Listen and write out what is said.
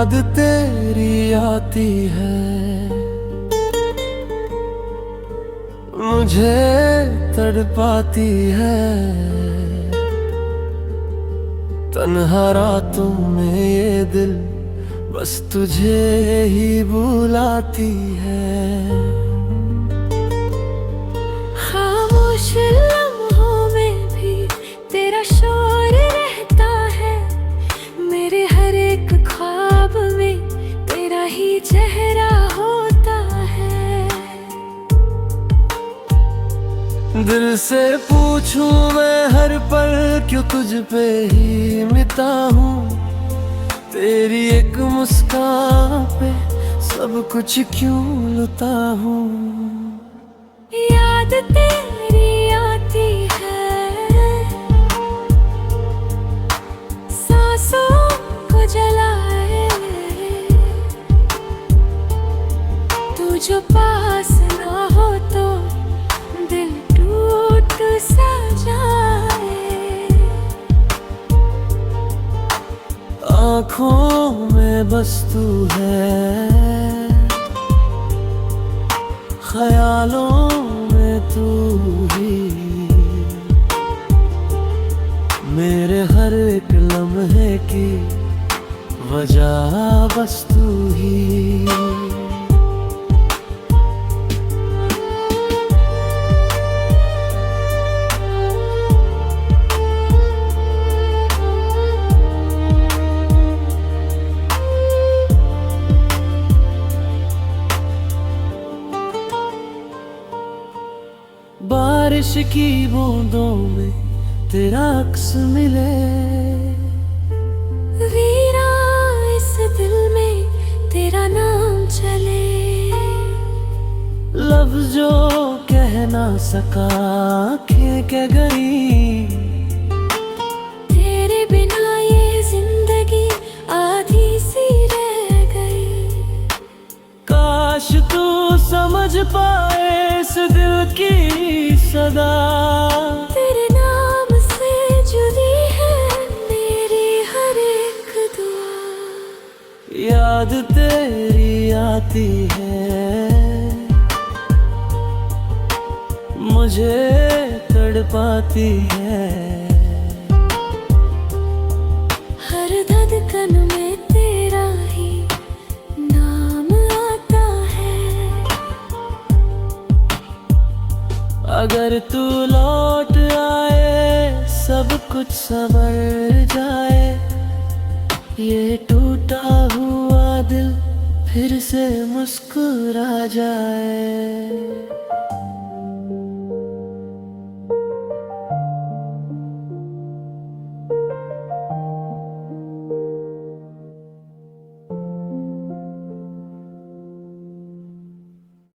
याद तेरी आती है, मुझे तड़पाती है। तन्हा रातों में ये दिल बस तुझे ही बुलाती है। खामोश लम्हों में भी तेरा शोर रहता है, मेरे हर एक ख्वाब में तेरा ही चेहरा होता है। दिल से पूछूं मैं हर पल क्यों तुझ पे ही मिटा हूँ, तेरी एक मुस्कान पे सब कुछ क्यों लुटा हूँ। याद तेरी आती है, सांसों को जलाए, तू जो पास ना हो तो दिल टूट सा जाए। आँखों में बस तू है, ख्यालों में तू ही, मेरे हर एक लम्हे की वजह बस तू ही। बारिश की बूंदों में तेरा अक्स मिले, वीरा इस दिल में तेरा नाम चले। लफ्ज जो कह ना सका आँखें कह गई, तेरे बिना ये जिंदगी आधी सी रह गई। काश तू समझ पाए इस दिल की सदा, तेरे नाम से जुड़ी है मेरी हर एक दुआ। याद तेरी आती है, मुझे तड़पाती है। हर धड़कन में तेरा ही नाम आता है। अगर तू लौट आए सब कुछ संवर जाए, ये टूटा हुआ दिल फिर से मुस्कुरा जाए।